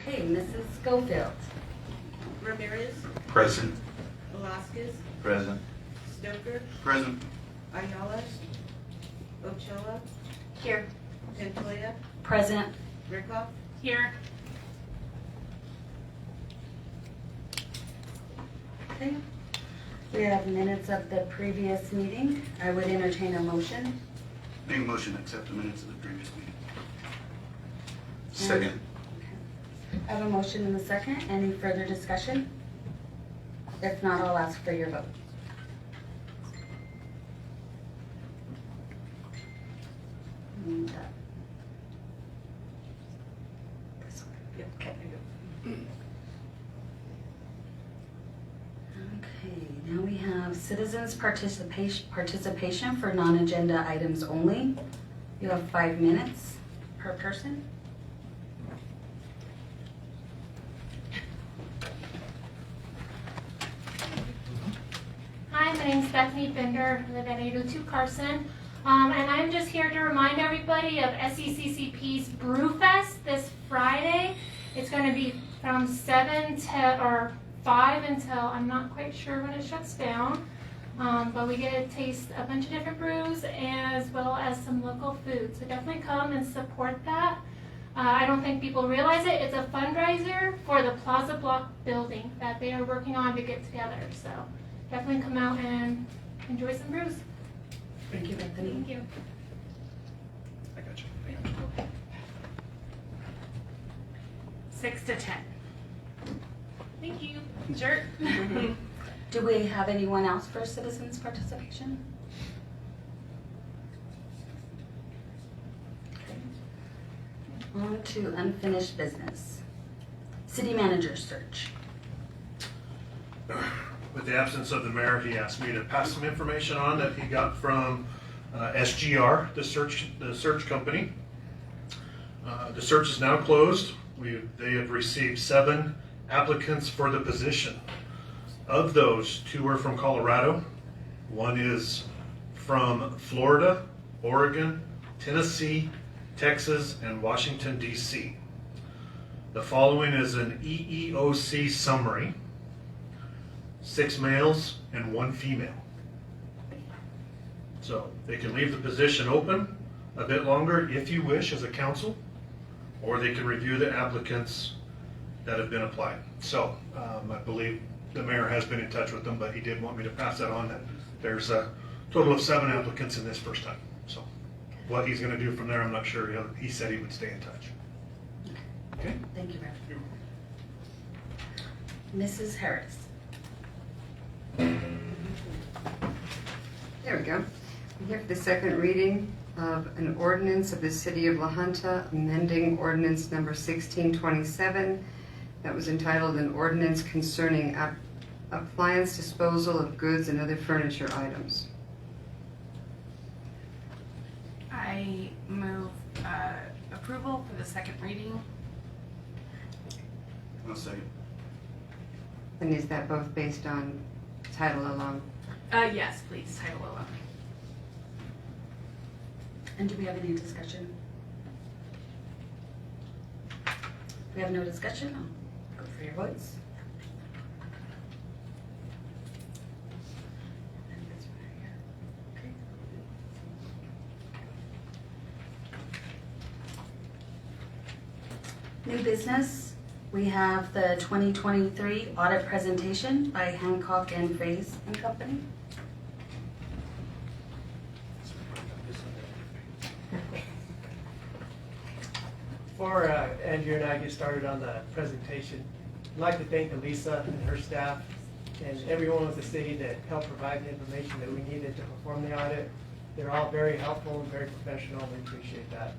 Okay, Mrs. Schofield. Ramirez, Present. Velasquez, Present. Stoker, Present. Ayala, Ochoa, Here. Montoya, Present. Rickhoff. Here. Okay. We have minutes of the previous meeting. I would entertain a motion. Make a motion to accept the minutes of the previous meeting. Second. I have a motion and a second. Any further discussion? If not, I'll ask for your vote. And, this one. Yep. Okay. Okay, now we have citizens participation for non-agenda items only. You have 5 minutes per person. Hi, my name is Bethany Bender. I live at 802 Carson. And I'm just here to remind everybody of SECCP's Brew Fest this Friday. It's going to be from 7 to 5 until I'm not quite sure when it shuts down. But we get to taste a bunch of different brews as well as some local food. So definitely come and support that. I don't think people realize it. It's a fundraiser for the Plaza Block building that they are working on to get together. So definitely come out and enjoy some brews. Thank you, Bethany. Thank you. I got you. 6 to 10. Thank you. Sure. Do we have anyone else for citizens participation? Okay. On to unfinished business. City manager search. With the absence of the mayor, he asked me to pass some information on that he got from SGR, the search company. The search is now closed. They have received 7 applicants for the position. Of those, 2 are from Colorado. 1 is from Florida, Oregon, Tennessee, Texas, and Washington, D.C. The following is an EEOC summary. 6 males and 1 female. So they can leave the position open a bit longer if you wish as a council, or they can review the applicants that have been applied. So I believe the mayor has been in touch with them, but he did want me to pass that on, that there's a total of 7 applicants in this first time. So what he's going to do from there, I'm not sure. He said he would stay in touch. Okay? Thank you, Brad. Mrs. Harris. There we go. We have the second reading of an ordinance of the City of La Junta amending ordinance number 1627 that was entitled an ordinance concerning appliance disposal of goods and other furniture items. I move approval for the second reading. I'll second. And is that both based on title alone? Yes, please, title alone. And do we have any discussion? We have no discussion? I'll go for your votes. Okay. New business, we have the 2023 audit presentation by Hancock and Faze and Company. Before Andrew and I get started on the presentation, I'd like to thank Elisa and her staff and everyone with the city that helped provide the information that we needed to perform the audit. They're all very helpful and very professional, and we appreciate that.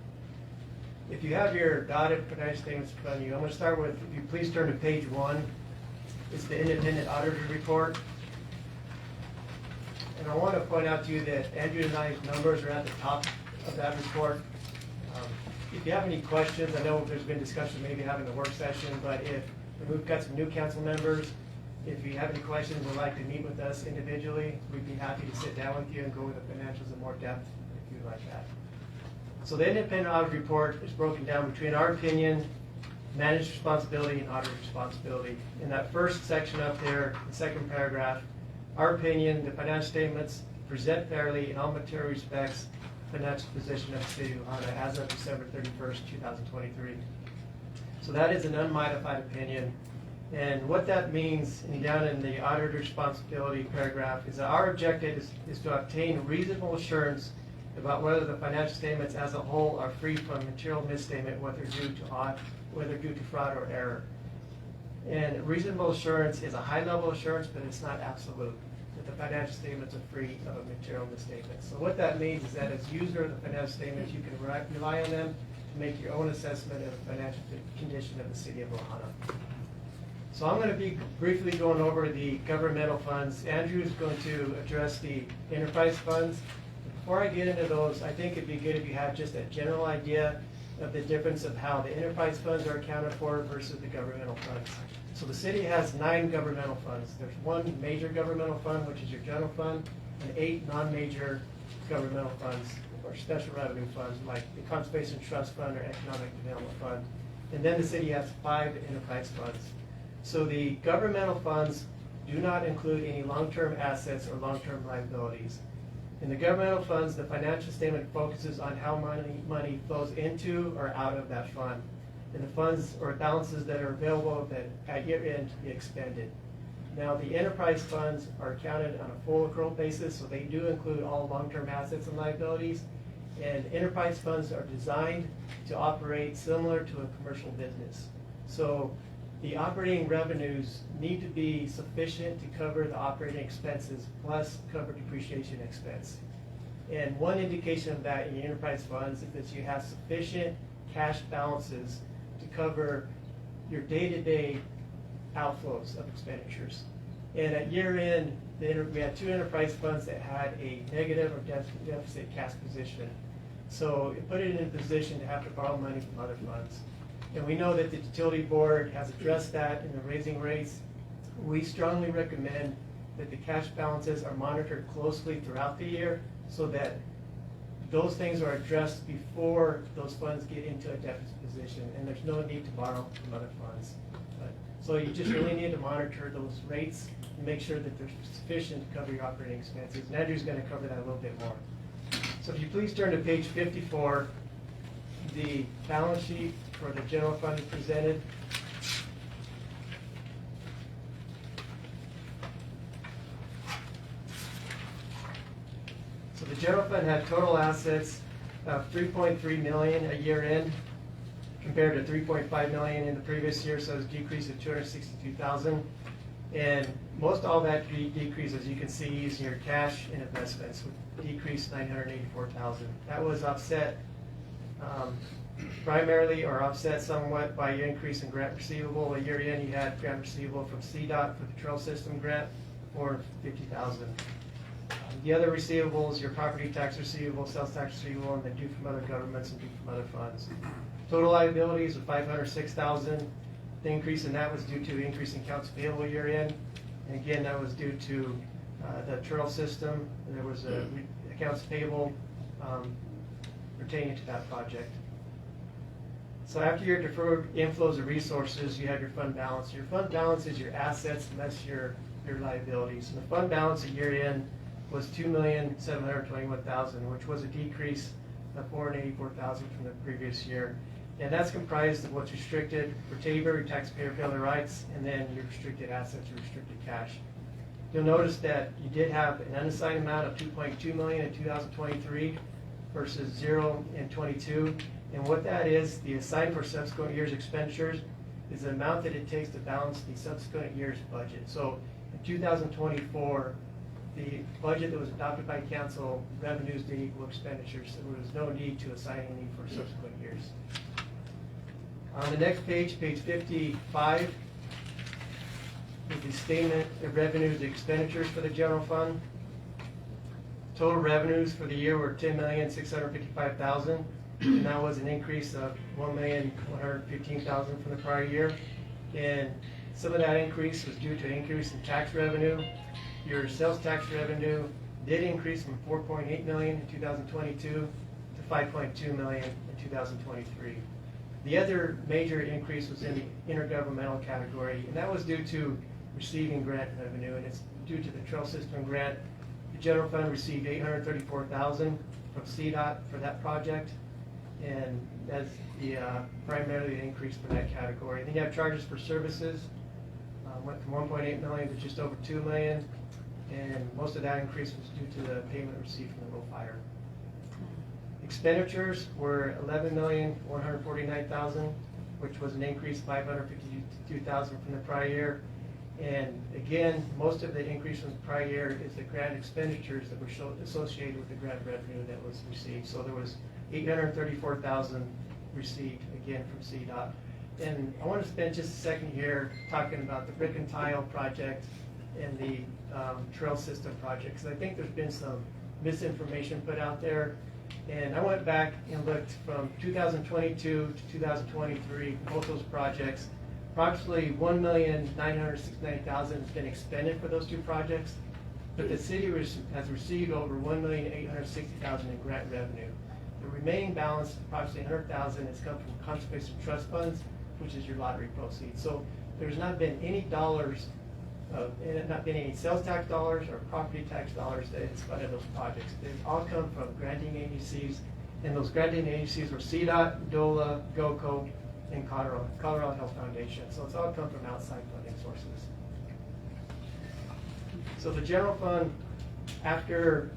If you have your audit financial statements in front of you, I'm going to start with, if you please turn to page 1. It's the independent auditor report. And I want to point out to you that Andrew and I's numbers are at the top of that report. If you have any questions, I know there's been discussion maybe having a work session, but we've got some new council members. If you have any questions or would like to meet with us individually, we'd be happy to sit down with you and go over the financials in more depth if you'd like that. So the independent audit report is broken down between our opinion managed responsibility and audit responsibility. In that first section up there, the second paragraph, our opinion, the financial statements present fairly in all material respects financial position of the city of Ohio as of December 31st, 2023. So that is an unmodified opinion. And what that means, and down in the auditor responsibility paragraph, is that our objective is to obtain reasonable assurance about whether the financial statements as a whole are free from material misstatement, whether due to fraud or error. And reasonable assurance is a high-level assurance, but it's not absolute, that the financial statements are free of a material misstatement. So what that means is that as user of the financial statements, you can rely on them to make your own assessment of the financial condition of the city of Lahana. So I'm going to be briefly going over the governmental funds. Andrew is going to address the enterprise funds. Before I get into those, I think it'd be good if you have just a general idea of the difference of how the enterprise funds are accounted for versus the governmental funds. So the city has 9 governmental funds. There's 1 major governmental fund, which is your general fund, and 8 non-major governmental funds or special revenue funds like the Conservation Trust Fund or Economic Development Fund. And then the city has 5 enterprise funds. So the governmental funds do not include any long-term assets or long-term liabilities. In the governmental funds, the financial statement focuses on how money flows into or out of that fund, and the funds or balances that are available that at year end be expended. Now, the enterprise funds are counted on a full accrual basis, so they do include all long-term assets and liabilities, and enterprise funds are designed to operate similar to a commercial business. So the operating revenues need to be sufficient to cover the operating expenses plus cover depreciation expense. And one indication of that in the enterprise funds is that you have sufficient cash balances to cover your day-to-day outflows of expenditures. And at year end, we had 2 enterprise funds that had a negative or deficit cash position. So it put it in a position to have to borrow money from other funds. And we know that the utility board has addressed that in the raising rates. We strongly recommend that the cash balances are monitored closely throughout the year so that those things are addressed before those funds get into a deficit position, and there's no need to borrow from other funds. So you just really need to monitor those rates and make sure that they're sufficient to cover your operating expenses. And Andrew's going to cover that a little bit more. So if you please turn to page 54, the balance sheet for the general fund is presented. So the general fund had total assets of $3.3 million at year end compared to $3.5 million in the previous year, so it was a decrease of $262,000. And most all that decrease, as you can see, using your cash and investments, decreased $984,000. That was offset primarily or offset somewhat by your increase in grant receivable. A year in, you had grant receivable from CDOT for the trail system grant for $50,000. The other receivables, your property tax receivable, sales tax receivable, and then due from other governments and due from other funds. Total liabilities of $506,000. The increase in that was due to increase in accounts payable year in. And again, that was due to the trail system. There was a accounts payable pertaining to that project. So after your deferred inflows of resources, you have your fund balance. Your fund balance is your assets less your liabilities. And the fund balance at year end was $2,721,000, which was a decrease of $484,000 from the previous year. And that's comprised of what's restricted for TABOR, taxpayer bill of rights, and then your restricted assets or restricted cash. You'll notice that you did have an unassigned amount of $2.2 million in 2023 versus 0 in 22. And what that is, the assigned for subsequent years expenditures is the amount that it takes to balance the subsequent year's budget. So in 2024, the budget that was adopted by council, revenues did equal expenditures, so there was no need to assign any for subsequent years. On the next page, page 55, is the statement of revenues and expenditures for the general fund. Total revenues for the year were $10,655,000, and that was an increase of $1,115,000 from the prior year. And some of that increase was due to an increase in tax revenue. Your sales tax revenue did increase from $4.8 million in 2022 to $5.2 million in 2023. The other major increase was in the intergovernmental category, and that was due to receiving grant revenue, and it's due to the trail system grant. The general fund received $834,000 from CDOT for that project, and that's the primarily the increase for that category. Then you have charges for services, went from 1.8 million to just over 2 million, and most of that increase was due to the payment received from the Rural Fire. Expenditures were $11,149,000, which was an increase of $552,000 from the prior year. And again, most of the increase from the prior year is the grant expenditures that were associated with the grant revenue that was received. So there was $834,000 received again from CDOT. And I want to spend just a second here talking about the brick and tile project and the trail system project, because I think there's been some misinformation put out there. And I went back and looked from 2022 to 2023, both those projects. Approximately $1,969,000 has been expended for those two projects, but the city has received over $1,860,000 in grant revenue. The remaining balance, approximately $100,000, has come from conservation trust funds, which is your lottery proceeds. So there's not been any dollars, not been any sales tax dollars or property tax dollars that has funded those projects. They've all come from granting agencies, and those granting agencies were CDOT, DOLA, GOCO, and Colorado Health Foundation. So it's all come from outside funding sources. So the general fund, after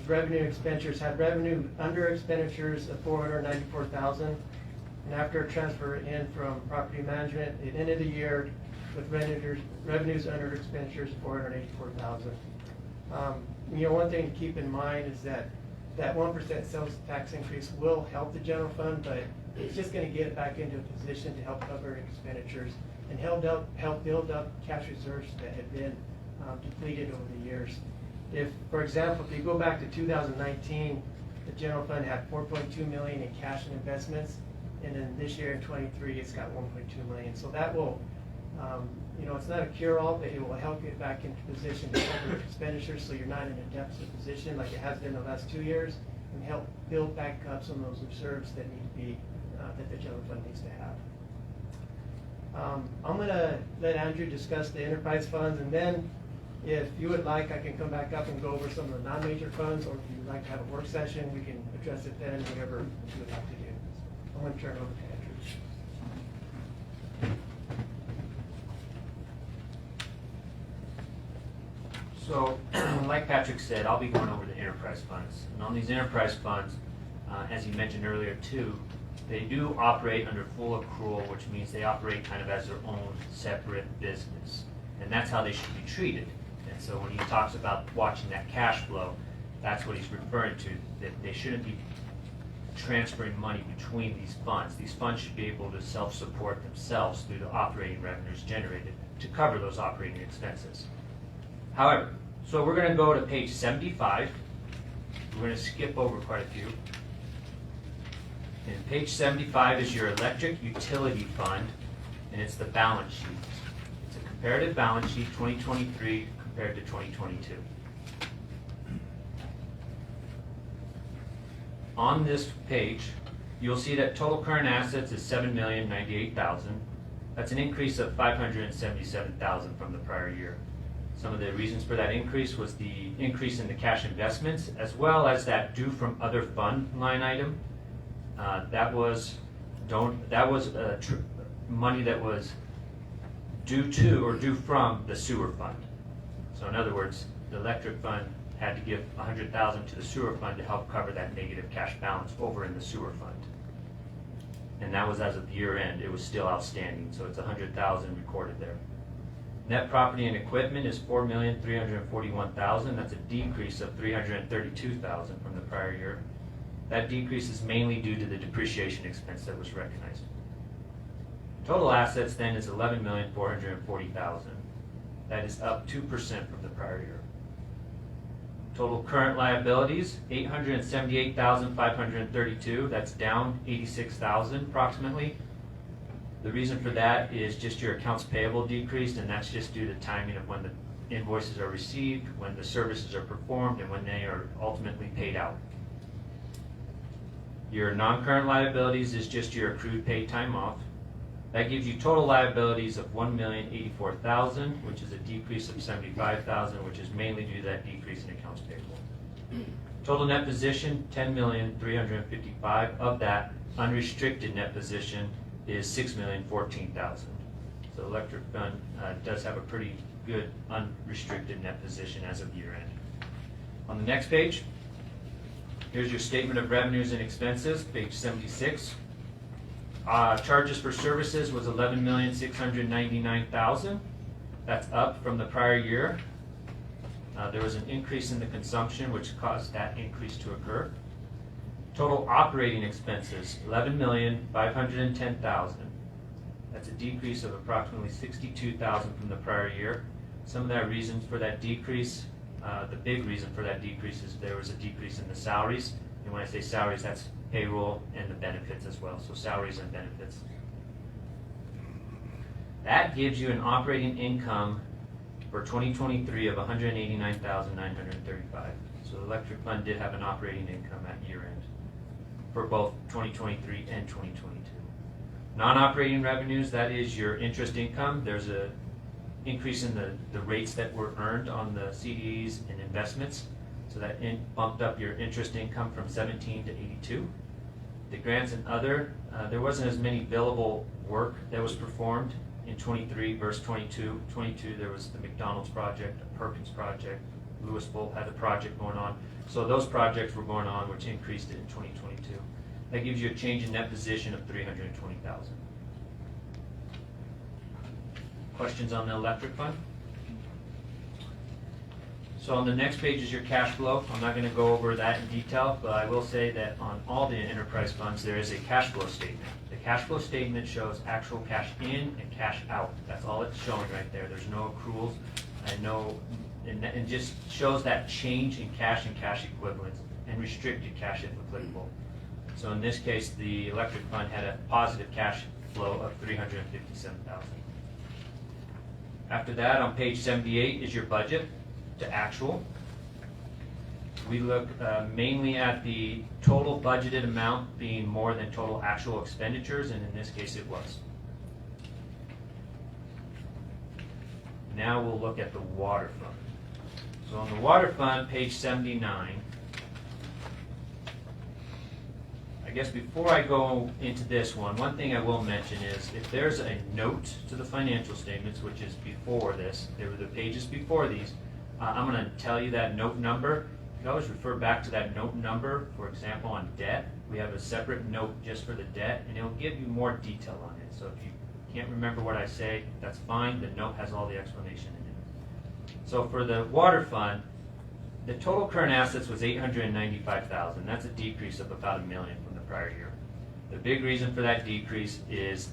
revenue expenditures, had revenue under expenditures of $494,000, and after a transfer in from property management, it ended the year with revenues under expenditures of $484,000. One thing to keep in mind is that 1% sales tax increase will help the general fund, but it's just going to get it back into a position to help cover expenditures and help build up cash reserves that have been depleted over the years. If, for example, if you go back to 2019, the general fund had $4.2 million in cash and investments, and then this year in 23, it's got $1.2 million. So that will, it's not a cure-all, but it will help get back into position to cover expenditures, so you're not in a deficit position like it has been the last 2 years, and help build back up some of those reserves that need to be, that the general fund needs to have. I'm going to let Andrew discuss the enterprise funds, and then if you would like, I can come back up and go over some of the non-major funds, or if you'd like to have a work session, we can address it then, whatever you would like to do. I'm going to turn it over to Andrew. So, like Patrick said, I'll be going over the enterprise funds. And on these enterprise funds, as you mentioned earlier too, they do operate under full accrual, which means they operate kind of as their own separate business. And that's how they should be treated. And so when he talks about watching that cash flow, that's what he's referring to, that they shouldn't be transferring money between these funds. These funds should be able to self-support themselves through the operating revenues generated to cover those operating expenses. However, so we're going to go to page 75. We're going to skip over quite a few. And page 75 is your electric utility fund, and it's the balance sheet. It's a comparative balance sheet, 2023 compared to 2022. On this page, you'll see that total current assets is $7,098,000. That's an increase of $577,000 from the prior year. Some of the reasons for that increase was the increase in the cash investments, as well as that due from other fund line item. That was money that was due to or due from the sewer fund. So in other words, the electric fund had to give $100,000 to the sewer fund to help cover that negative cash balance over in the sewer fund. And that was as of year end. It was still outstanding, so it's $100,000 recorded there. Net property and equipment is $4,341,000. That's a decrease of $332,000 from the prior year. That decrease is mainly due to the depreciation expense that was recognized. Total assets then is $11,440,000. That is up 2% from the prior year. Total current liabilities, $878,532. That's down $86,000 approximately. The reason for that is just your accounts payable decreased, and that's just due to timing of when the invoices are received, when the services are performed, and when they are ultimately paid out. Your non-current liabilities is just your accrued paid time off. That gives you total liabilities of $1,084,000, which is a decrease of $75,000, which is mainly due to that decrease in accounts payable. Total net position, $10,355,000. Of that, unrestricted net position is $6,014,000. So electric fund does have a pretty good unrestricted net position as of year end. On the next page, here's your statement of revenues and expenses, page 76. Charges for services was $11,699,000. That's up from the prior year. There was an increase in the consumption, which caused that increase to occur. Total operating expenses, $11,510,000. That's a decrease of approximately $62,000 from the prior year. Some of that reasons for that decrease, the big reason for that decrease is there was a decrease in the salaries. And when I say salaries, that's payroll and the benefits as well. So salaries and benefits. That gives you an operating income for 2023 of $189,935. So the electric fund did have an operating income at year end for both 2023 and 2022. Non-operating revenues, that is your interest income. There's a increase in the rates that were earned on the CDs and investments. So that bumped up your interest income from 17 to 82. The grants and other, there wasn't as many billable work that was performed in 23 versus 22. 22, there was the McDonald's project, the Perkins project, Lewis Bolt had a project going on. So those projects were going on, which increased it in 2022. That gives you a change in net position of $320,000. Questions on the electric fund? So on the next page is your cash flow. I'm not going to go over that in detail, but I will say that on all the enterprise funds, there is a cash flow statement. The cash flow statement shows actual cash in and cash out. That's all it's showing right there. There's no accruals and just shows that change in cash and cash equivalents and restricted cash if applicable. So in this case, the electric fund had a positive cash flow of $357,000. After that, on page 78 is your budget to actual. We look mainly at the total budgeted amount being more than total actual expenditures, and in this case it was. Now we'll look at the water fund. So on the water fund, page 79, I guess before I go into this one thing I will mention is if there's a note to the financial statements, which is before this, there were the pages before these, I'm going to tell you that note number. You can always refer back to that note number. For example, on debt, we have a separate note just for the debt, and it'll give you more detail on it. So if you can't remember what I say, that's fine. The note has all the explanation in it. So for the water fund, the total current assets was $895,000. That's a decrease of about $1 million from the prior year. The big reason for that decrease is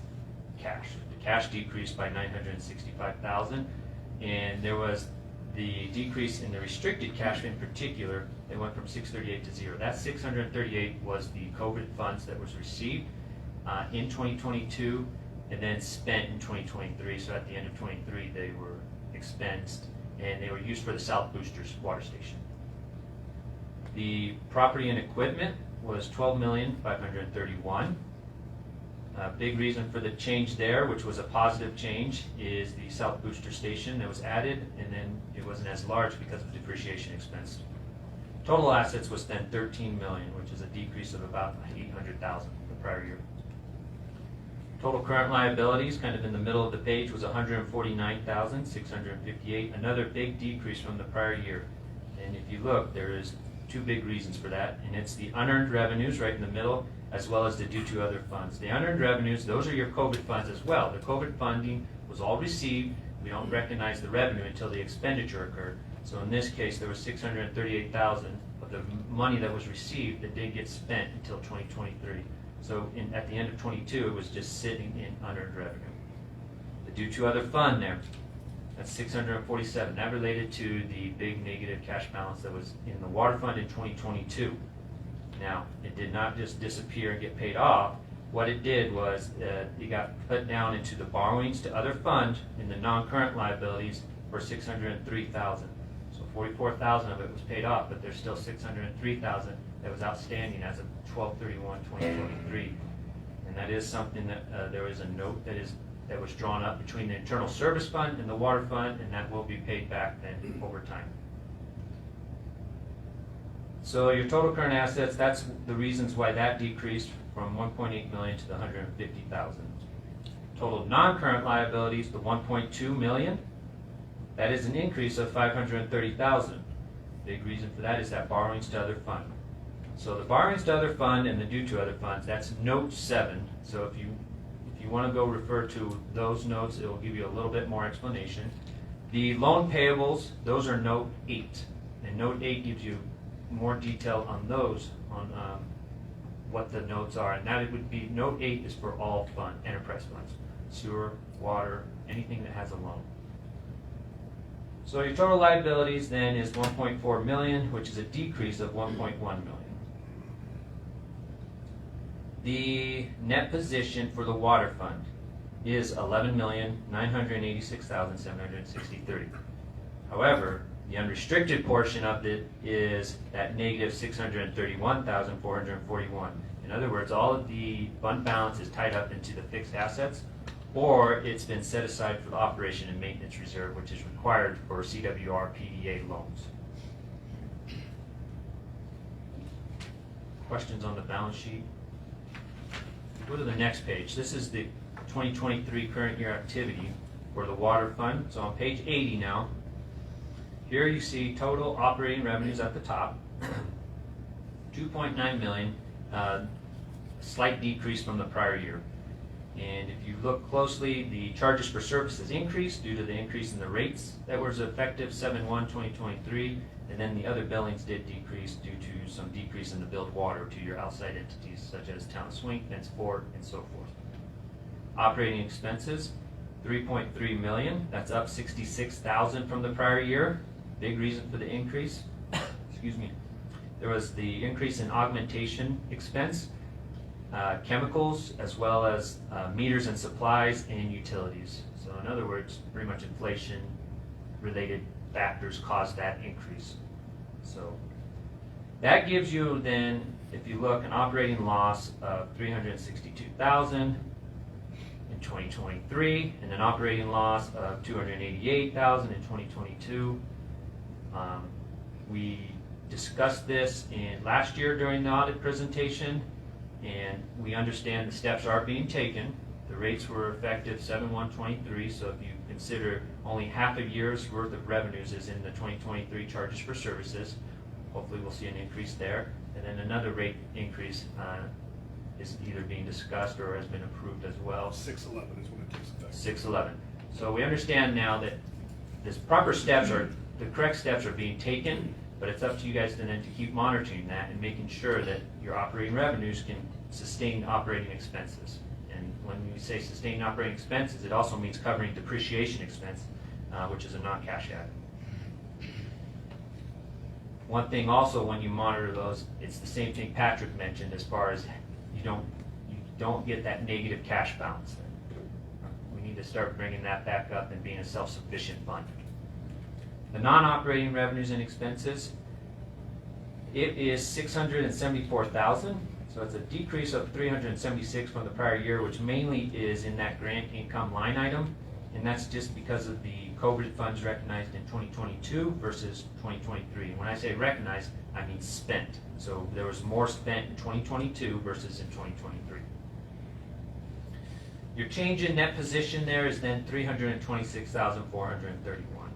cash. The cash decreased by $965,000, and there was the decrease in the restricted cash in particular. It went from 638 to 0. That 638 was the COVID funds that was received in 2022 and then spent in 2023. So at the end of 23, they were expensed and they were used for the South Boosters water station. The property and equipment was $12,531,000. Big reason for the change there, which was a positive change, is the South Booster station that was added, and then it wasn't as large because of depreciation expense. Total assets was then $13 million, which is a decrease of about $800,000 from the prior year. Total current liabilities, kind of in the middle of the page, was $149,658. Another big decrease from the prior year. And if you look, there is two big reasons for that, and it's the unearned revenues right in the middle, as well as the due to other funds. The unearned revenues, those are your COVID funds as well. The COVID funding was all received. We don't recognize the revenue until the expenditure occurred. So in this case, there was $638,000 of the money that was received that didn't get spent until 2023. So at the end of 22, it was just sitting in unearned revenue. The due to other fund there, that's $647. That related to the big negative cash balance that was in the water fund in 2022. Now, it did not just disappear and get paid off. What it did was it got put down into the borrowings to other funds in the non-current liabilities for $603,000. So $44,000 of it was paid off, but there's still $603,000 that was outstanding as of 12/31/2023. And that is something that there is a note that was drawn up between the internal service fund and the water fund, and that will be paid back then over time. So your total current assets, that's the reasons why that decreased from 1.8 million to the 150,000. Total non-current liabilities, the 1.2 million, that is an increase of 530,000. Big reason for that is that borrowings to other fund. So the borrowings to other fund and the due to other funds, that's note 7. So if you want to go refer to those notes, it will give you a little bit more explanation. The loan payables, those are note 8. And note 8 gives you more detail on those, on what the notes are. And that it would be, note 8 is for all enterprise funds, sewer, water, anything that has a loan. So your total liabilities then is 1.4 million, which is a decrease of 1.1 million. The net position for the water fund is 11,986,760. However, the unrestricted portion of it is that negative 631,441. In other words, all of the fund balance is tied up into the fixed assets, or it's been set aside for the operation and maintenance reserve, which is required for CWR PDA loans. Questions on the balance sheet? Go to the next page. This is the 2023 current year activity for the water fund. So on page 80 now, here you see total operating revenues at the top, 2.9 million, slight decrease from the prior year. And if you look closely, the charges for services increased due to the increase in the rates that was effective 7/1/2023, and then the other billings did decrease due to some decrease in the billed water to your outside entities such as Town of Swink, Fence Fort, and so forth. Operating expenses, 3.3 million, that's up 66,000 from the prior year. Big reason for the increase. Excuse me. There was the increase in augmentation expense, chemicals, as well as meters and supplies and utilities. So in other words, pretty much inflation related factors caused that increase. So that gives you then, if you look, an operating loss of 362,000 in 2023, and an operating loss of 288,000 in 2022. We discussed this last year during the audit presentation, and we understand the steps are being taken. The rates were effective 7/1/23, so if you consider only half a year's worth of revenues is in the 2023 charges for services, hopefully we'll see an increase there. And then another rate increase is either being discussed or has been approved as well. 6/11 is when it takes effect. 6/11. So we understand now that the correct steps are being taken, but it's up to you guys to then to keep monitoring that and making sure that your operating revenues can sustain operating expenses. And when we say sustain operating expenses, it also means covering depreciation expense, which is a non-cash item. One thing also, when you monitor those, it's the same thing Patrick mentioned as far as you don't get that negative cash balance. We need to start bringing that back up and being a self-sufficient fund. The non-operating revenues and expenses, it is 674,000. So it's a decrease of 376 from the prior year, which mainly is in that grant income line item. And that's just because of the COVID funds recognized in 2022 versus 2023. And when I say recognized, I mean spent. So there was more spent in 2022 versus in 2023. Your change in net position there is then 326,431.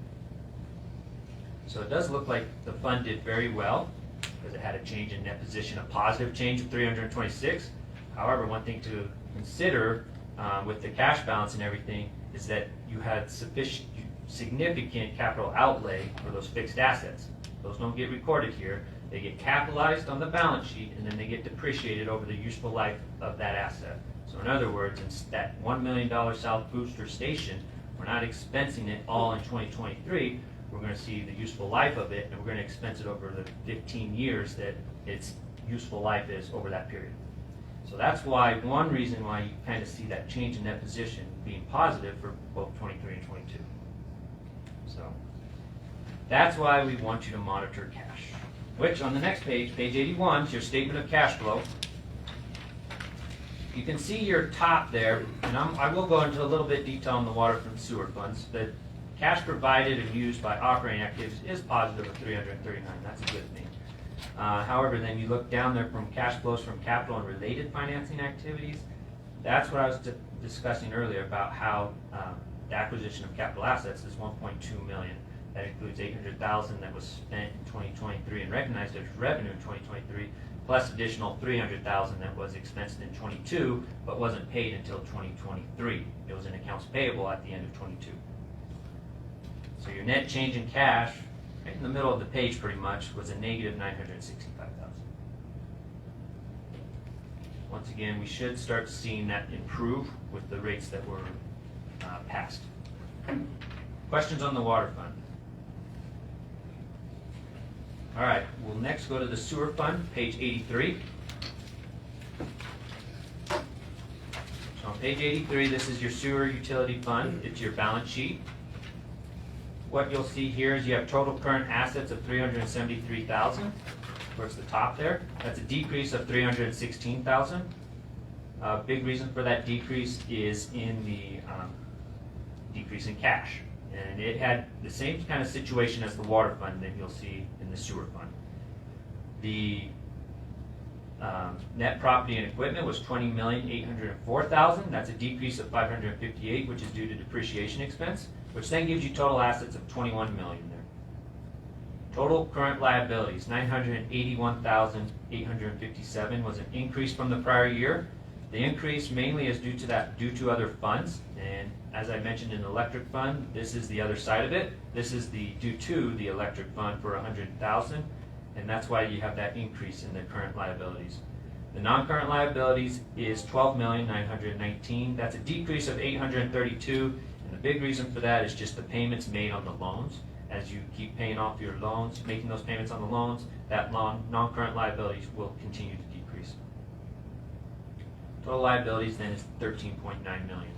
So it does look like the fund did very well because it had a change in net position, a positive change of 326. However, one thing to consider with the cash balance and everything is that you had significant capital outlay for those fixed assets. Those don't get recorded here. They get capitalized on the balance sheet and then they get depreciated over the useful life of that asset. So in other words, in that $1 million South Booster Station, we're not expensing it all in 2023. We're going to see the useful life of it, and we're going to expense it over the 15 years that its useful life is over that period. So that's why, one reason why you kind of see that change in that position being positive for both 23 and 22. So that's why we want you to monitor cash. which on the next page, page 81, is your statement of cash flow. You can see your top there, and I will go into a little bit detail on the water from sewer funds, but cash provided and used by operating activities is positive of 339. That's a good thing. However, then you look down there from cash flows from capital and related financing activities. That's what I was discussing earlier about how the acquisition of capital assets is 1.2 million. That includes 800,000 that was spent in 2023 and recognized as revenue in 2023, plus additional 300,000 that was expensed in 22 but wasn't paid until 2023. It was in accounts payable at the end of 22. So your net change in cash, right in the middle of the page pretty much, was a negative 965,000. Once again, we should start seeing that improve with the rates that were passed. Questions on the water fund? All right, we'll next go to the sewer fund, page 83. So on page 83, this is your sewer utility fund. It's your balance sheet. What you'll see here is you have total current assets of 373,000 towards the top there. That's a decrease of 316,000. Big reason for that decrease is in the decrease in cash. And it had the same kind of situation as the water fund that you'll see in the sewer fund. The net property and equipment was $20,804,000. That's a decrease of 558, which is due to depreciation expense, which then gives you total assets of 21 million there. Total current liabilities, 981,857, was an increase from the prior year. The increase mainly is due to other funds, and as I mentioned in the electric fund, this is the other side of it. This is due to the electric fund for 100,000, and that's why you have that increase in the current liabilities. The non-current liabilities is 12,919. That's a decrease of 832, and the big reason for that is just the payments made on the loans. As you keep paying off your loans, making those payments on the loans, that non-current liabilities will continue to decrease. Total liabilities then is 13.9 million.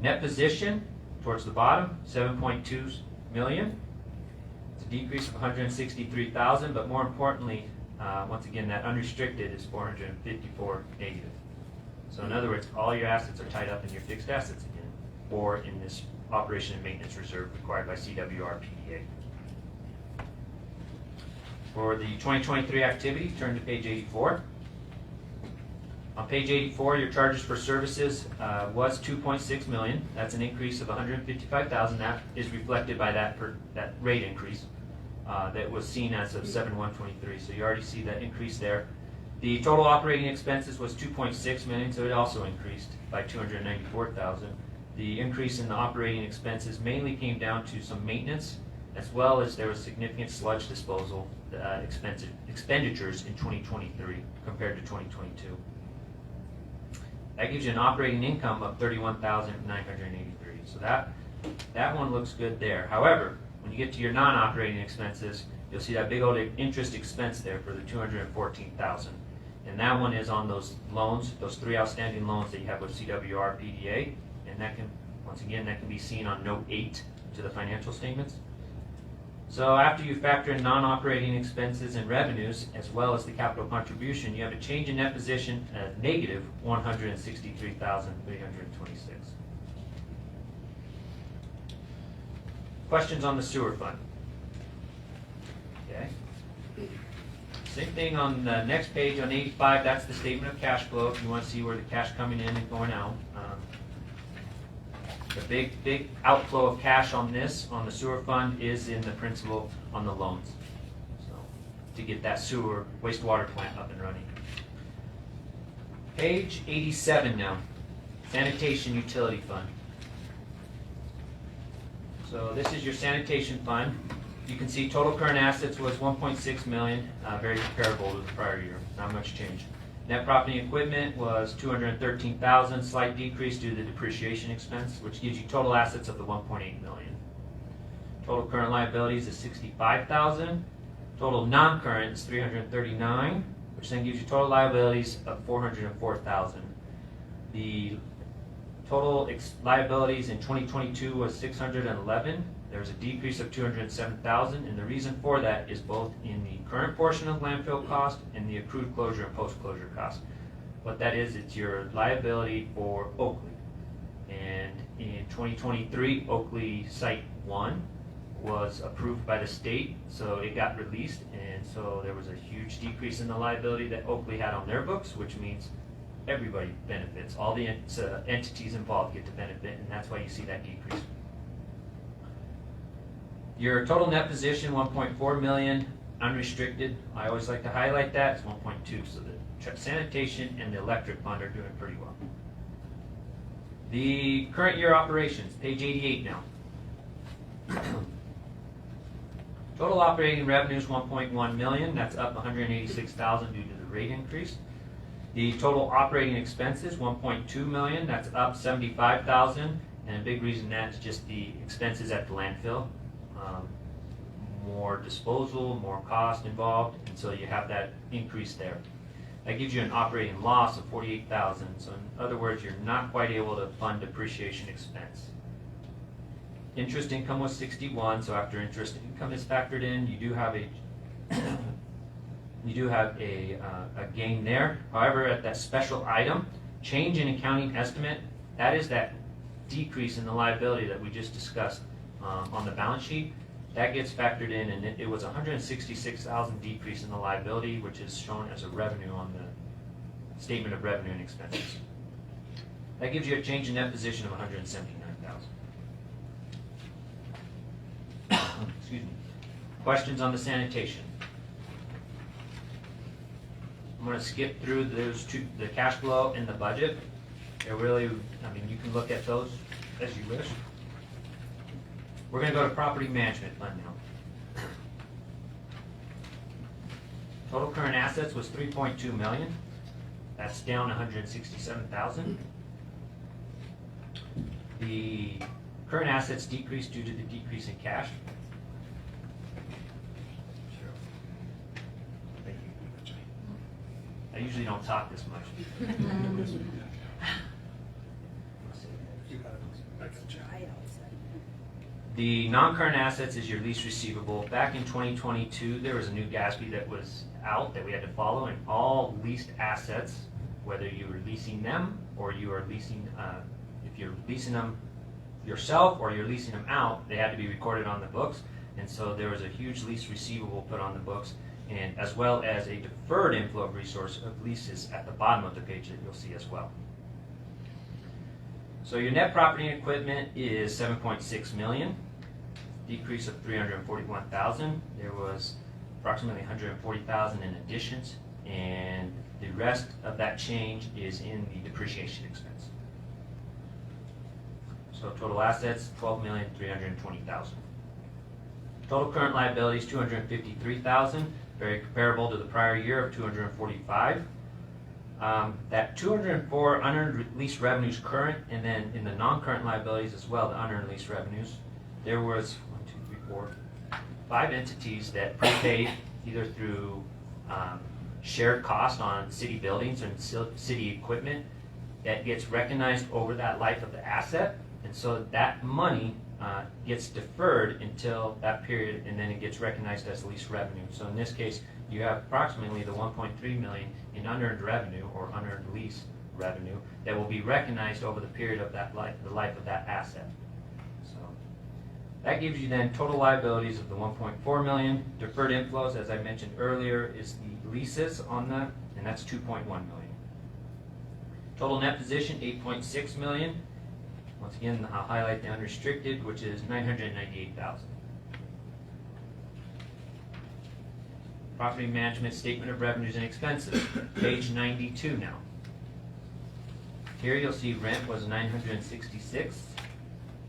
Net position towards the bottom, 7.2 million. It's a decrease of 163,000, but more importantly, once again, that unrestricted is 454 negative. So in other words, all your assets are tied up in your fixed assets again, or in this operation and maintenance reserve required by CWR PDA. For the 2023 activity, turn to page 84. On page 84, your charges for services was 2.6 million. That's an increase of 155,000. That is reflected by that rate increase that was seen as of 7/1/23. So you already see that increase there. The total operating expenses was 2.6 million, so it also increased by 294,000. The increase in the operating expenses mainly came down to some maintenance, as well as there was significant sludge disposal expenditures in 2023 compared to 2022. That gives you an operating income of 31,983. So that one looks good there. However, when you get to your non-operating expenses, you'll see that big old interest expense there for the 214,000. And that one is on those loans, those 3 outstanding loans that you have with CWR PDA. And that can, once again, that can be seen on note 8 to the financial statements. So after you factor in non-operating expenses and revenues, as well as the capital contribution, you have a change in net position at negative 163,326. Questions on the sewer fund? Okay. Same thing on the next page on 85, that's the statement of cash flow if you want to see where the cash coming in and going out. The big outflow of cash on the sewer fund is in the principal on the loans. So to get that sewer wastewater plant up and running. Page 87 now, sanitation utility fund. So this is your sanitation fund. You can see total current assets was 1.6 million, very comparable to the prior year, not much change. Net property and equipment was 213,000, slight decrease due to the depreciation expense, which gives you total assets of the 1.8 million. Total current liabilities is 65,000. Total non-current is 339, which then gives you total liabilities of 404,000. The Total liabilities in 2022 was 611. There was a decrease of 207,000, and the reason for that is both in the current portion of landfill cost and the accrued closure and post-closure cost. What that is, it's your liability for Oakley. And in 2023, Oakley Site 1 was approved by the state, so it got released, and so there was a huge decrease in the liability that Oakley had on their books, which means everybody benefits. All the entities involved get to benefit, and that's why you see that decrease. Your total net position, 1.4 million, unrestricted. I always like to highlight that. It's 1.2, so the sanitation and the electric fund are doing pretty well. The current year operations, page 88 now. Total operating revenues, 1.1 million. That's up 186,000 due to the rate increase. The total operating expenses, 1.2 million. That's up 75,000, and a big reason that's just the expenses at the landfill. More disposal, more cost involved, and so you have that increase there. That gives you an operating loss of 48,000. So in other words, you're not quite able to fund depreciation expense. Interest income was 61. So after interest income is factored in, you do have a gain there. However, at that special item, change in accounting estimate, that is that decrease in the liability that we just discussed on the balance sheet. That gets factored in, and it was 166,000 decrease in the liability, which is shown as a revenue on the statement of revenue and expenses. That gives you a change in net position of 179,000. Excuse me. Questions on the sanitation? I'm going to skip through those two, the cash flow and the budget. They're really, I mean, you can look at those as you wish. We're going to go to property management fund now. Total current assets was 3.2 million. That's down 167,000. The current assets decreased due to the decrease in cash. I usually don't talk this much. The non-current assets is your lease receivable. Back in 2022, there was a new GASB that was out that we had to follow, and all leased assets, whether you were leasing them or you are leasing, if you're leasing them yourself or you're leasing them out, they had to be recorded on the books. And so there was a huge lease receivable put on the books, and as well as a deferred inflow of resource of leases at the bottom of the page that you'll see as well. So your net property and equipment is 7.6 million, decrease of 341,000. There was approximately 140,000 in additions, and the rest of that change is in the depreciation expense. So total assets, 12,320,000. Total current liabilities, 253,000, very comparable to the prior year of 245. That 204 unearned lease revenues current, and then in the non-current liabilities as well, the unearned lease revenues, there was 5 entities that prepaid either through shared cost on city buildings and city equipment that gets recognized over that life of the asset, and so that money gets deferred until that period, and then it gets recognized as lease revenue. So in this case, you have approximately the 1.3 million in unearned revenue or unearned lease revenue that will be recognized over the period of that life, the life of that asset. So that gives you then total liabilities of the 1.4 million. Deferred inflows, as I mentioned earlier, is the leases on that, and that's 2.1 million. Total net position, 8.6 million. Once again, I'll highlight the unrestricted, which is 998,000. Property management statement of revenues and expenses, page 92 now. Here you'll see rent was 966.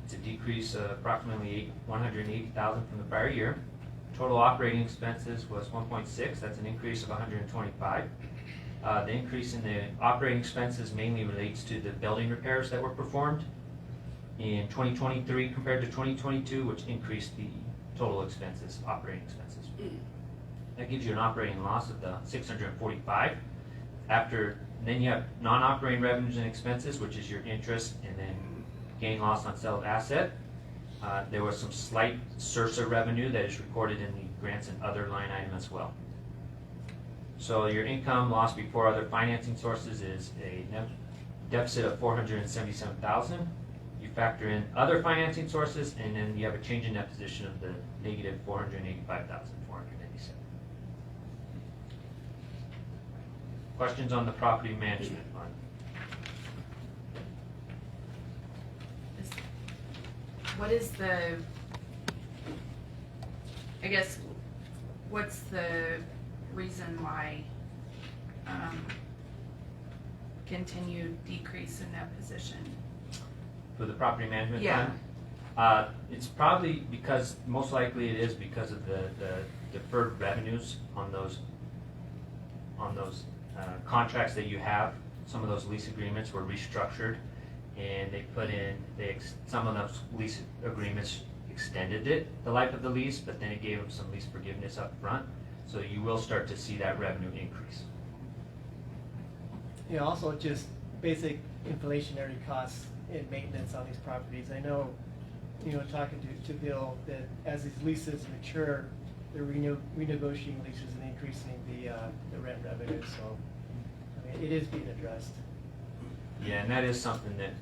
It's a decrease of approximately 180,000 from the prior year. Total operating expenses was 1.6. That's an increase of 125. The increase in the operating expenses mainly relates to the building repairs that were performed in 2023 compared to 2022, which increased the total expenses, operating expenses. That gives you an operating loss of the 645. After Then you have non-operating revenues and expenses, which is your interest and then gain loss on sale of asset. There was some slight SRSA revenue that is recorded in the grants and other line item as well. So your income loss before other financing sources is a net deficit of $477,000. You factor in other financing sources, and then you have a change in net position of the negative $485,497. Questions on the property management fund? What is the, I guess, what's the reason why continued decrease in that position? For the property management Yeah. fund? It's probably because, most likely it is because of the deferred revenues on those contracts that you have. Some of those lease agreements were restructured, and they put in, some of those lease agreements extended the life of the lease, but then it gave them some lease forgiveness up front. So you will start to see that revenue increase. You know, also just basic inflationary costs in maintenance on these properties. I know, you know, talking to Bill, that as these leases mature, they're renegotiating leases and increasing the rent revenue. So, I mean, it is being addressed. Yeah, and that is something that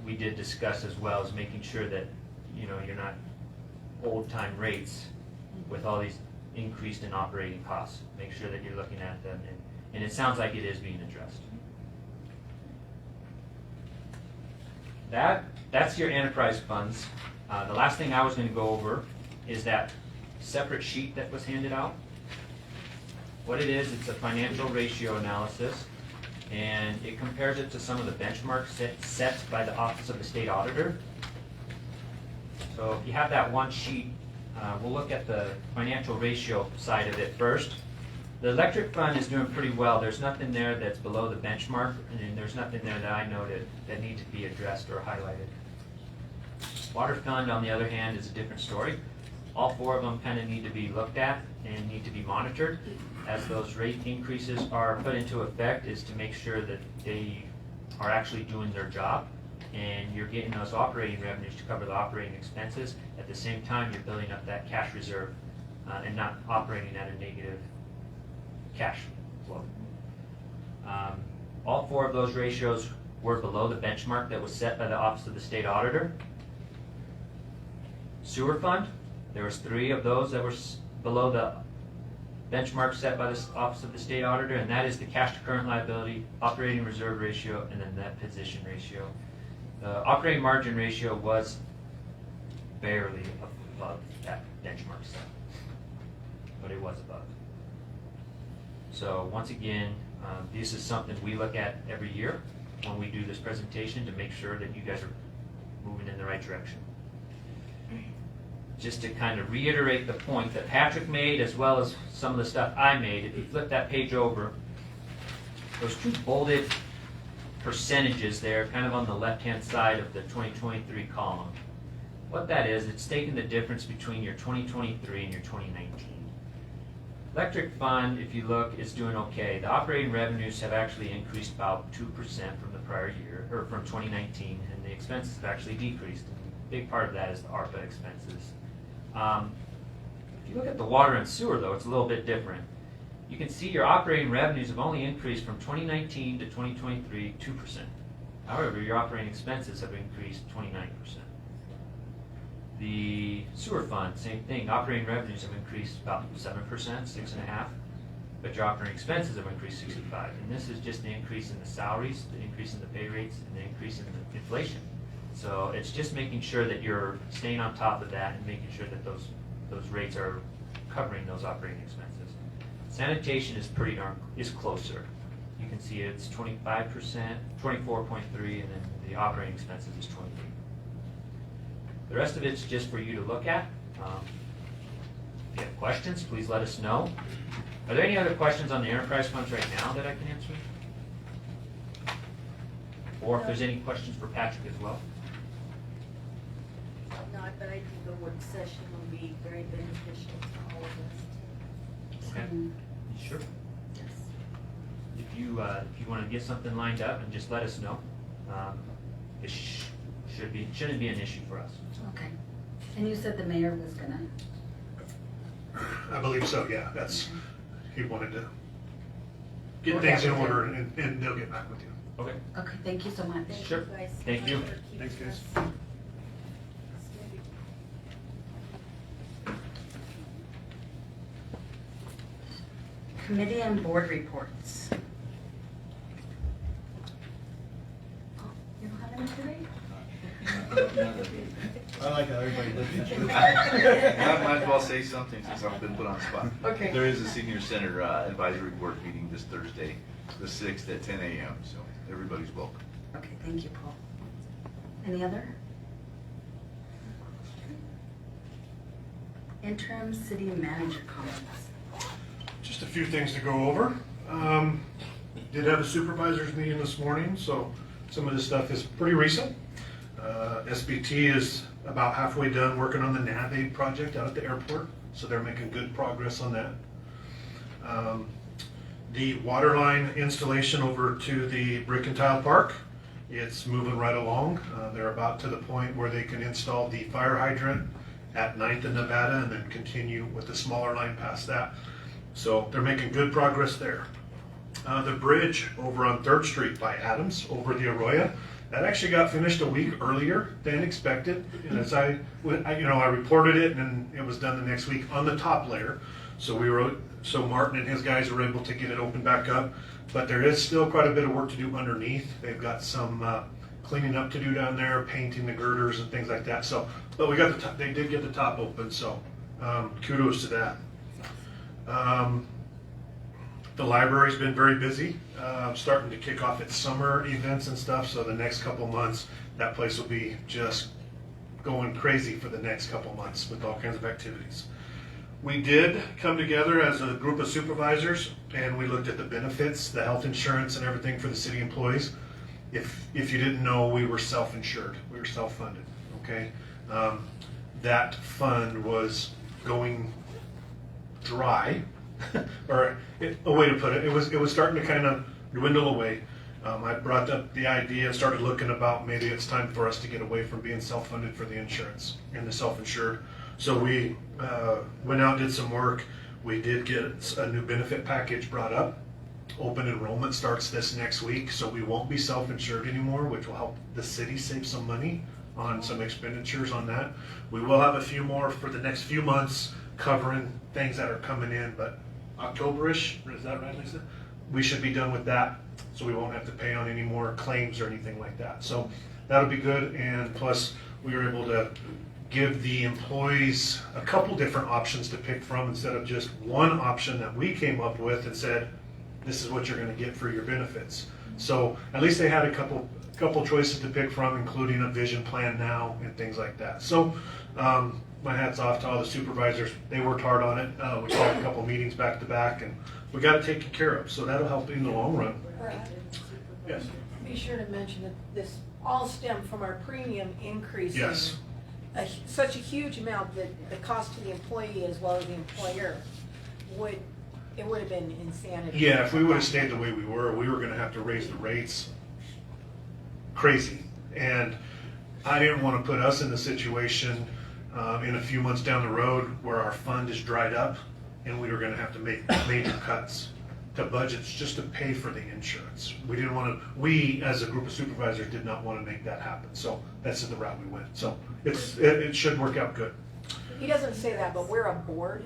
we did discuss as well, is making sure that, you know, you're not old-time rates with all these increased in operating costs. Make sure that you're looking at them, and it sounds like it is being addressed. That's your enterprise funds. The last thing I was going to go over is that separate sheet that was handed out. What it is, it's a financial ratio analysis, and it compares it to some of the benchmarks set by the Office of the State Auditor. So if you have that one sheet, we'll look at the financial ratio side of it first. The electric fund is doing pretty well. There's nothing there that's below the benchmark, and there's nothing there that I noted that need to be addressed or highlighted. Water fund, on the other hand, is a different story. All four of them kind of need to be looked at and need to be monitored as those rate increases are put into effect, is to make sure that they are actually doing their job and you're getting those operating revenues to cover the operating expenses. At the same time, you're building up that cash reserve and not operating at a negative cash flow. All four of those ratios were below the benchmark that was set by the Office of the State Auditor. Sewer fund, there was 3 of those that were below the benchmark set by the Office of the State Auditor, and that is the cash to current liability, operating reserve ratio, and the net position ratio. The operating margin ratio was barely above that benchmark set, but it was above. So once again, this is something we look at every year when we do this presentation to make sure that you guys are moving in the right direction. Just to kind of reiterate the point that Patrick made, as well as some of the stuff I made, if you flip that page over, those 2 bolded percentages there, kind of on the left-hand side of the 2023 column. What that is, it's taking the difference between your 2023 and your 2019. Electric fund, if you look, is doing okay. The operating revenues have actually increased about 2% from the prior year, or from 2019, and the expenses have actually decreased. A big part of that is the ARPA expenses. If you look at the water and sewer, though, it's a little bit different. You can see your operating revenues have only increased from 2019 to 2023, 2%. However, your operating expenses have increased 29%. The sewer fund, same thing. Operating revenues have increased about 7%, 6.5%, but your operating expenses have increased 65%. And this is just the increase in the salaries, the increase in the pay rates, and the increase in the inflation. So it's just making sure that you're staying on top of that and making sure that those rates are covering those operating expenses. Sanitation is closer. You can see it's 25%, 24.3%, and then the operating expenses is 23%. The rest of it's just for you to look at. If you have questions, please let us know. Are there any other questions on the enterprise funds right now that I can answer? Or if there's any questions for Patrick as well? Not, but I think the work session will be very beneficial to all of us. Okay. Sure. Yes. if you want to get something lined up, and just let us know. It shouldn't be an issue for us. Okay. And you said the mayor was gonna, I believe so, yeah, he wanted to get things in order and they'll get back with you. Okay. okay, thank you so much. Sure. guys. Thank you. for keeping Thanks, guys. us- Committee and board reports. Oh, you don't have any today? I like how everybody looks at you. I might as well say something since I've been put on the spot. Okay. There is a senior center advisory board meeting this Thursday, the 6th at 10 a.m., so everybody's welcome. Okay, thank you, Paul. Any other? Interim city manager comments. Just a few things to go over. Did have a supervisors meeting this morning, so some of this stuff is pretty recent. SBT is about halfway done working on the NAVAID project out at the airport, so they're making good progress on that. The water line installation over to the brick and tile park, it's moving right along. They're about to the point where they can install the fire hydrant at 9th and Nevada and then continue with the smaller line past that. So they're making good progress there. The bridge over on 3rd Street by Adams over the Arroyo, that actually got finished a week earlier than expected. And as I reported it, and it was done the next week on the top layer. So Martin and his guys were able to get it opened back up. But there is still quite a bit of work to do underneath. They've got some cleaning up to do down there, painting the girders and things like that. So, but we got the top, they did get the top open. So kudos to that. The library's been very busy, starting to kick off its summer events and stuff, so the next couple months, that place will be just going crazy for the next couple months with all kinds of activities. We did come together as a group of supervisors, and we looked at the benefits, the health insurance and everything for the city employees. If you didn't know, we were self-insured, we were self-funded, okay? That fund was going dry, or a way to put it, it was starting to kind of dwindle away. I brought up the idea, started looking about maybe it's time for us to get away from being self-funded for the insurance and the self-insured. So we went out, did some work. We did get a new benefit package brought up. Open enrollment starts this next week, so we won't be self-insured anymore, which will help the city save some money on some expenditures on that. We will have a few more for the next few months covering things that are coming in, but October-ish, is that right, Lisa? We should be done with that, so we won't have to pay on any more claims or anything like that. So that'll be good, and plus we were able to give the employees a couple different options to pick from instead of just one option that we came up with and said, this is what you're going to get for your benefits. So at least they had a couple choices to pick from, including a vision plan now and things like that. So my hat's off to all the supervisors. They worked hard on it. We had a couple meetings back to back, and we got it taken care of. So that'll help in the long run. Yes. Be sure to mention that this all stemmed from our premium increasing. Yes. Such a huge amount that the cost to the employee as well as the employer would have been insanity. Yeah, if we would have stayed the way we were going to have to raise the rates crazy. And I didn't want to put us in the situation in a few months down the road where our fund is dried up and we were going to have to make major cuts to budgets just to pay for the insurance. We as a group of supervisors did not want to make that happen. So that's the route we went. So it should work out good. He doesn't say that, but we're a board.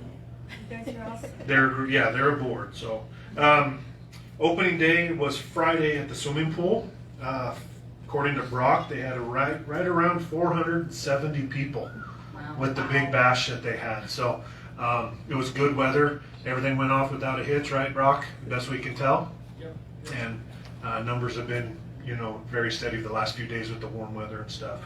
They're a board. So opening day was Friday at the swimming pool. According to Brock, they had right around 470 people with the big bash that they had. So it was good weather. Everything went off without a hitch, right, Brock? Best we can tell. Yep. And numbers have been, very steady the last few days with the warm weather and stuff.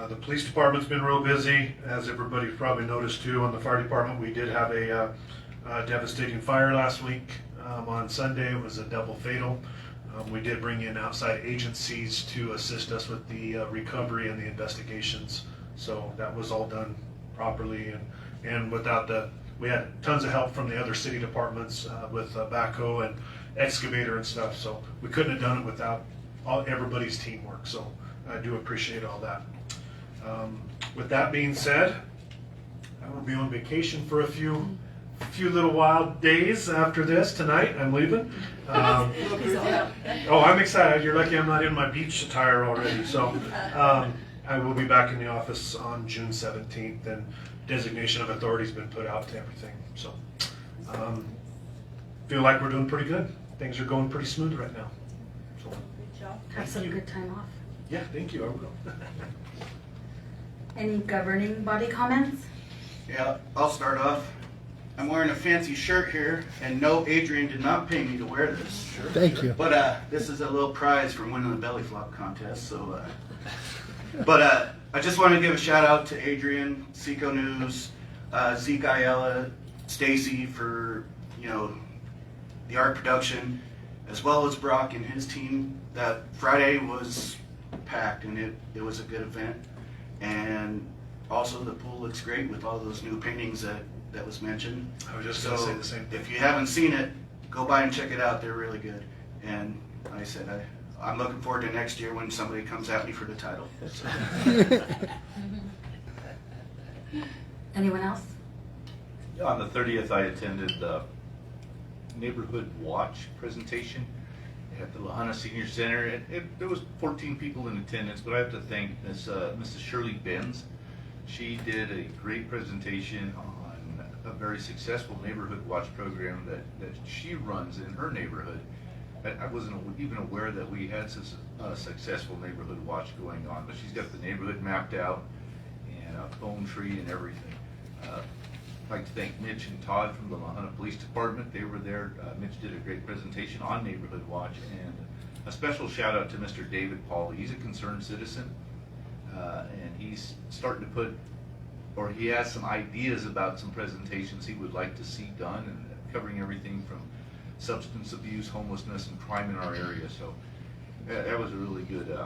The police department's been real busy, as everybody's probably noticed too. On the fire department, we did have a devastating fire last week on Sunday. It was a double fatal. We did bring in outside agencies to assist us with the recovery and the investigations. So that was all done properly and without the we had tons of help from the other city departments with backhoe and excavator and stuff, so we couldn't have done it without everybody's teamwork, so I do appreciate all that. With that being said, I will be on vacation for a few little wild days after this. Tonight I'm leaving. Oh, I'm excited. You're lucky I'm not in my beach attire already. So I will be back in the office on June 17th, and designation of authority has been put out to everything. So feel like we're doing pretty good. Things are going pretty smooth right now. So Good job. Have some good time off. yeah, thank you. I will. Any governing body comments? Yeah, I'll start off. I'm wearing a fancy shirt here, and no, Adrian did not pay me to wear this. Thank you. But this is a little prize for winning the belly flop contest. So, I just want to give a shout out to Adrian, Seco News, Zeke Ayala, Stacy for the art production, as well as Brock and his team. That Friday was packed, and it was a good event. And also the pool looks great with all those new paintings that was mentioned. I was just going to say the same thing. If you haven't seen it, go by and check it out. They're really good. And like I said, I'm looking forward to next year when somebody comes at me for the title. So. Anyone else? On the 30th, I attended the Neighborhood Watch presentation at the La Junta Senior Center. There was 14 people in attendance, but I have to thank Mrs. Shirley Benz. She did a great presentation on a very successful Neighborhood Watch program that she runs in her neighborhood. I wasn't even aware that we had such a successful Neighborhood Watch going on, but she's got the neighborhood mapped out and a phone tree and everything. I'd like to thank Mitch and Todd from the La Junta Police Department. They were there. Mitch did a great presentation on Neighborhood Watch, and a special shout out to Mr. David Pauley. He's a concerned citizen, and he's starting to he has some ideas about some presentations he would like to see done, and covering everything from substance abuse, homelessness, and crime in our area. So that was a really good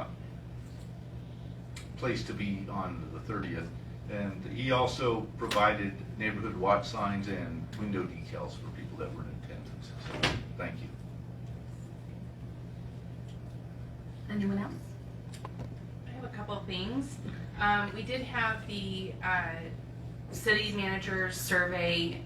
place to be on the 30th. And he also provided Neighborhood Watch signs and window decals for people that were in attendance. So thank you. Anyone else? I have a couple of things. We did have the city manager's survey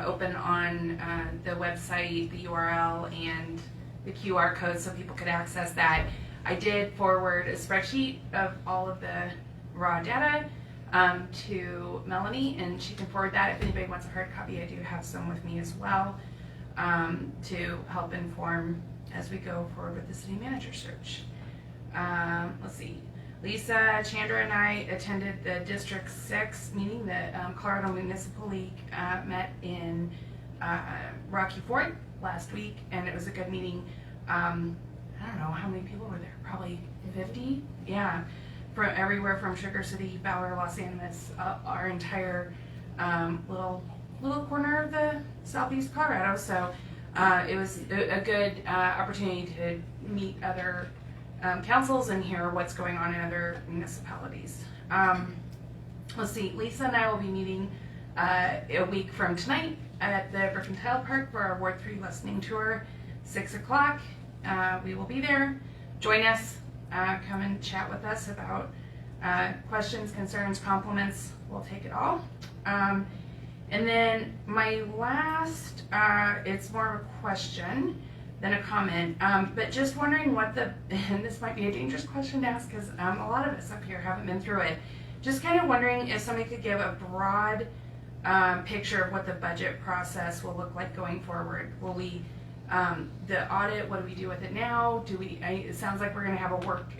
open on the website, the URL, and the QR code so people could access that. I did forward a spreadsheet of all of the raw data to Melanie, and she can forward that. If anybody wants a hard copy, I do have some with me as well to help inform as we go forward with the city manager search. Let's see. Lisa, Chandra, and I attended the District 6 meeting. The Colorado Municipal League met in Rocky Fort last week, and it was a good meeting. I don't know how many people were there, probably 50? Yeah, from everywhere from Sugar City, Ballard, Los Animas, our entire little corner of the southeast Colorado. So it was a good opportunity to meet other councils and hear what's going on in other municipalities. Let's see, Lisa and I will be meeting a week from tonight at the Mercantile Park for our Ward 3 listening tour, 6 o'clock. We will be there. Join us. Come and chat with us about questions, concerns, compliments. We'll take it all. And then my last, it's more of a question than a comment, but just wondering what and this might be a dangerous question to ask because a lot of us up here haven't been through it. Just kind of wondering if somebody could give a broad picture of what the budget process will look like going forward. Will we, the audit, what do we do with it now? It sounds like we're gonna have a work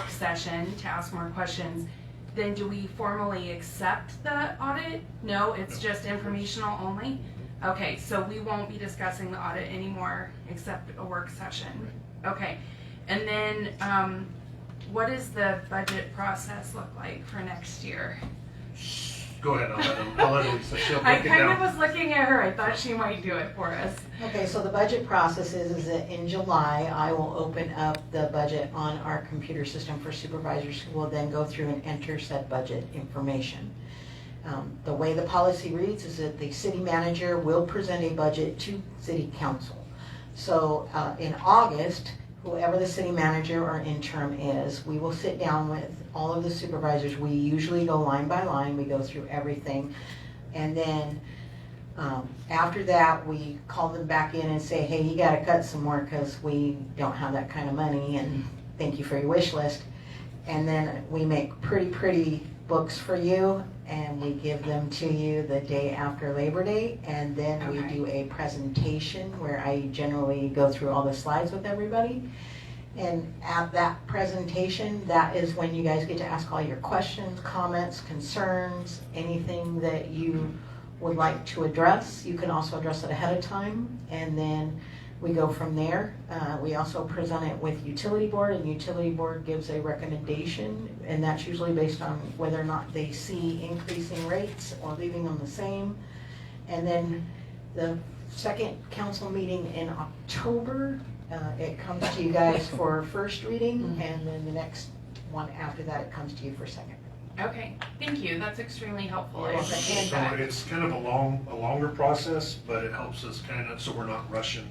session to ask more questions. Then do we formally accept the audit? No, it's just informational only? Okay, so we won't be discussing the audit anymore except a work session. Okay, and then what does the budget process look like for next year? Go ahead, I'll let Lisa. She'll break I it kind down. of was looking at her. I thought she might do it for us. Okay, so the budget process is that in July, I will open up the budget on our computer system for supervisors who will then go through and enter said budget information. The way the policy reads is that the city manager will present a budget to city council. So in August, whoever the city manager or interim is, we will sit down with all of the supervisors. We usually go line by line, we go through everything. And then after that, we call them back in and say, hey, you gotta cut some more because we don't have that kind of money, and thank you for your wish list. And then we make pretty books for you, and we give them to you the day after Labor Day, and then we Okay. do a presentation where I generally go through all the slides with everybody. And at that presentation, that is when you guys get to ask all your questions, comments, concerns, anything that you would like to address. You can also address it ahead of time, and then we go from there. We also present it with utility board, and utility board gives a recommendation, and that's usually based on whether or not they see increasing rates or leaving them the same. And then the second council meeting in October, it comes to you guys for first reading, and then the next one after that, it comes to you for second. Okay, thank you. That's extremely helpful. You're I welcome. appreciate So that. it's kind of a longer process, but it helps us kind of, so we're not rushing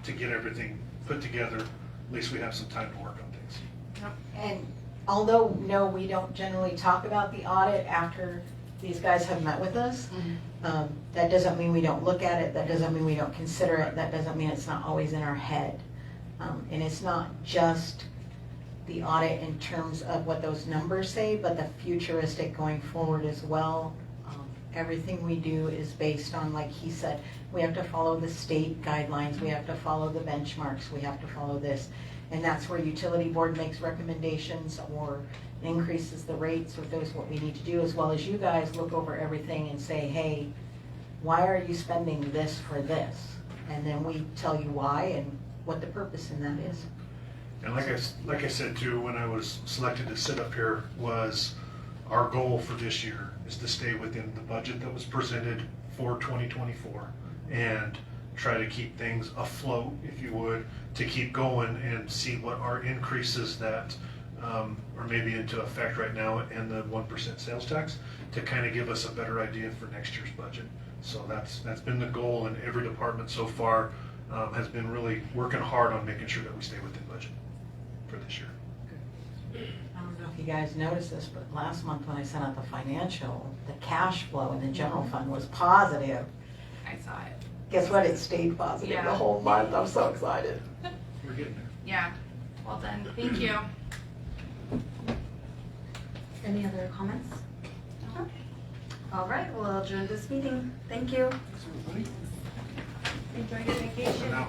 to get everything put together. At least we have some time to work on things. And although, no, we don't generally talk about the audit after these guys have met with us, that doesn't mean we don't look at it, that doesn't mean we don't consider it, that doesn't mean it's not always in our head. And it's not just the audit in terms of what those numbers say, but the futuristic going forward as well. Everything we do is based on, like he said, we have to follow the state guidelines, we have to follow the benchmarks, we have to follow this. And that's where utility board makes recommendations or increases the rates, or does what we need to do, as well as you guys look over everything and say, hey, why are you spending this for this? And then we tell you why and what the purpose in that is. And like I said too, when I was selected to sit up here, was our goal for this year is to stay within the budget that was presented for 2024 and try to keep things afloat, if you would, to keep going and see what our increases that are maybe into effect right now, and the 1% sales tax, to kind of give us a better idea for next year's budget. So that's been the goal, and every department so far has been really working hard on making sure that we stay within budget for this year. I don't know if you guys noticed this, but last month when I sent out the financial, the cash flow in the general fund was positive. I saw it. Guess what? It stayed positive Yeah. the whole month. I'm so excited. We're getting there. Yeah. Well done. Thank you. Any other comments? No? All right, we'll adjourn this meeting. Thank you. Thanks, everybody. Enjoy your vacation. Now.